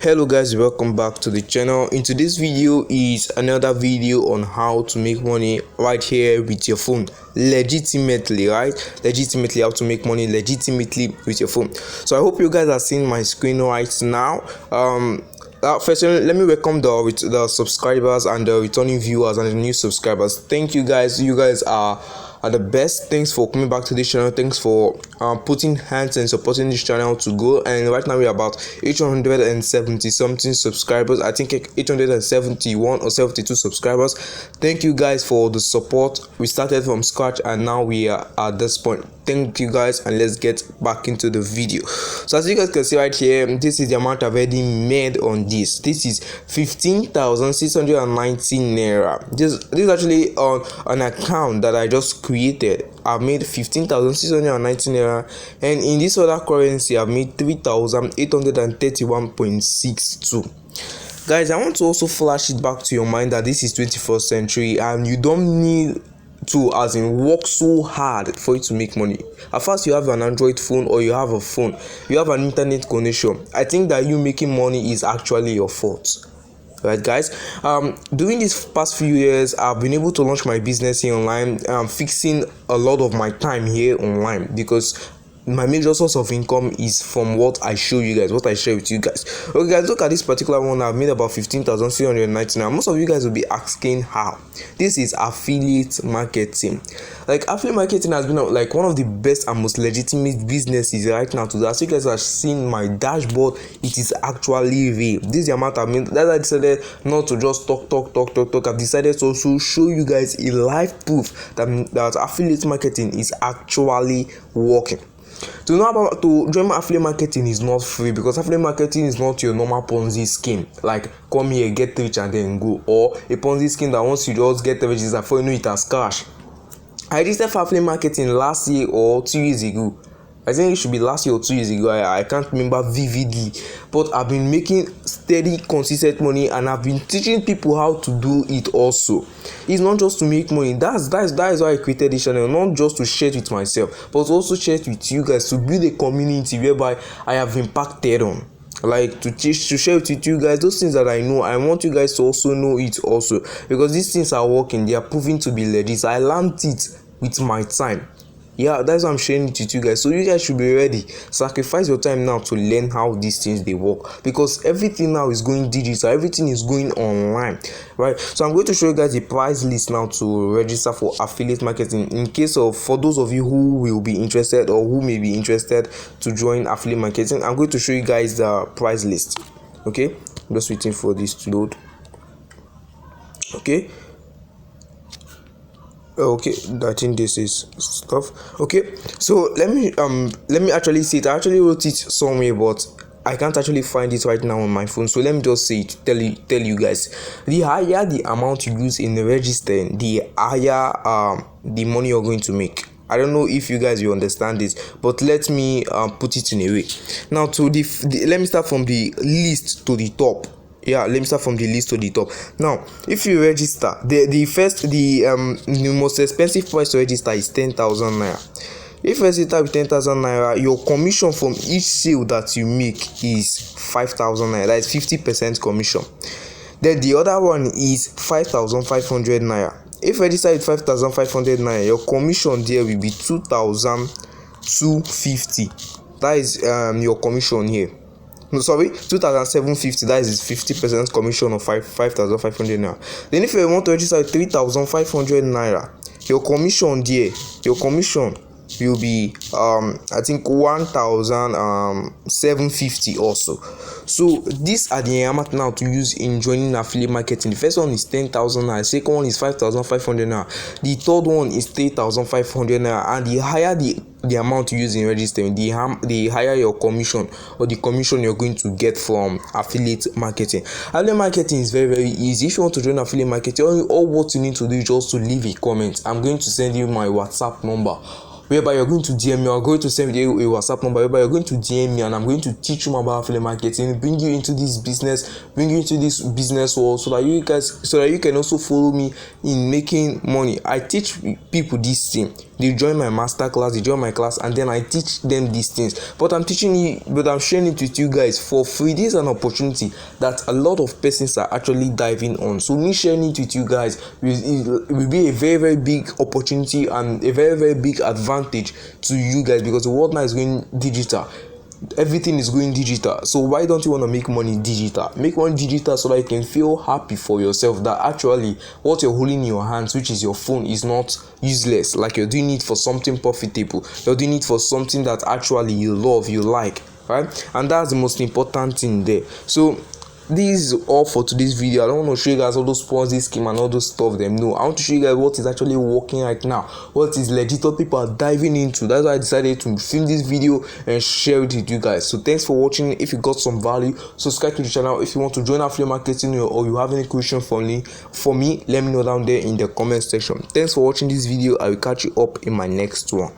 Hello guys, welcome back to the channel. In today's video is another video on how to make money right here with your phone legitimately, legitimately how to make money legitimately with your phone. So I hope you guys are seeing my screen right now. First, let me welcome the subscribers and the returning viewers and the new subscribers. Thank you guys. You guys are the best. Thanks for coming back to this channel. Thanks for putting hands and supporting this channel to go. And right now we're about 870 something subscribers. I think 871 or 72 subscribers. Thank you guys for the support. We started from scratch and now we are at this point. Thank you guys, and let's get back into the video. So as you guys can see right here, this is the amount I've already made on this. This is 15,619 naira. This is actually on an account that I just created. I've made 15,619 naira, and in this other currency I've made 3,831.62. Guys, I want to also flash it back to your mind that this is 21st century and you don't need to work so hard for you to make money. At first you have an Android phone or you have a phone, you have an internet connection. I think that you making money is actually your fault. Right guys, during these past few years I've been able to launch my business here online. I'm fixing a lot of my time here online because my major source of income is from what I show you guys, what I share with you guys. Okay guys, look at this particular one. I've made about 15,390 now. Most of you guys will be asking how. This is affiliate marketing. Like, affiliate marketing has been like one of the best and most legitimate businesses right now. To as you guys have seen my dashboard, it is actually real. This is the amount I mean. That's why I decided not to just talk. I've decided to also show you guys a live proof that affiliate marketing is actually working. To join affiliate marketing is not free, because affiliate marketing is not your normal Ponzi scheme, like come here, get rich and then go, or a Ponzi scheme that once you just get rich is before you know it has cash. I registered for affiliate marketing last year or 2 years ago. I think it should be last year or 2 years ago. I can't remember vividly, but I've been making steady, consistent money, and I've been teaching people how to do it also. It's not just to make money. That is why I created this channel, not just to share it with myself, but also share it with you guys, to build a community whereby I have impacted on. Like to share with you guys those things that I know. I want you guys to also know it also, because these things are working. They are proving to be legit. I learned it with my time. Yeah, that's why I'm sharing it with you guys. So you guys should be ready. Sacrifice your time now to learn how these things they work, because everything now is going digital, everything is going online, right? So I'm going to show you guys the price list now to register for affiliate marketing, in case of, for those of you who will be interested or who may be interested to join affiliate marketing. I'm going to show you guys the price list. Okay, I'm just waiting for this to load. Okay, I think this is stuff. Okay, so let me actually see it. I actually wrote it somewhere, but I can't actually find it right now on my phone. So let me just say it, tell you guys. The higher the amount you use in registering, the higher the money you're going to make. I don't know if you guys will understand this, but let me put it in a way. Now let me start from the least to the top. Yeah, let me start from the list to the top. Now, if you register, the most expensive price to register is 10,000 naira. If you register with 10,000 naira, your commission from each sale that you make is 5,000 naira. That is 50% commission. Then the other one is 5,500 naira. If you register with 5,500 naira, your commission there will be 2,250. That is your commission here. No, sorry, 2,750. That is 50% commission of 5,500 naira. Then if you want to register with 3,500 naira, your commission will be I think 1,750 also. So these are the amount now to use in joining affiliate marketing. The first one is 10,000 naira, second one is 5,500 naira, the third one is 3,500 naira, and the higher the amount you use in registering, the higher your commission, or the commission you're going to get from affiliate marketing. Affiliate marketing is very, very easy. If you want to join affiliate marketing, all what you need to do is just to leave a comment. I'm going to send you my WhatsApp number. whereby you're going to DM me, or going to send me a WhatsApp number, whereby you're going to DM me, and I'm going to teach you more about affiliate marketing, bring you into this business world, so that you can also follow me in making money. I teach people this thing. They join my master class, they join my class, and then I teach them these things. But I'm sharing it with you guys for free. This is an opportunity that a lot of persons are actually diving on. So me sharing it with you guys will be a very, very big opportunity and a very, very big advantage to you guys, because the world now is going digital. Everything is going digital. So why don't you want to make money digital? Make money digital so that you can feel happy for yourself that actually what you're holding in your hands, which is your phone, is not useless. Like, you're doing it for something profitable, you're doing it for something that actually you love, you like, right? And that's the most important thing there. So this is all for today's video. I don't want to show you guys all those Ponzi scheme and all those stuff them. No, I want to show you guys what is actually working right now, what is legit, what people are diving into. That's why I decided to film this video and share it with you guys. So thanks for watching. If you got some value, subscribe to the channel. If you want to join affiliate marketing, or you have any question for me, let me know down there in the comment section. Thanks for watching this video. I will catch you up in my next one.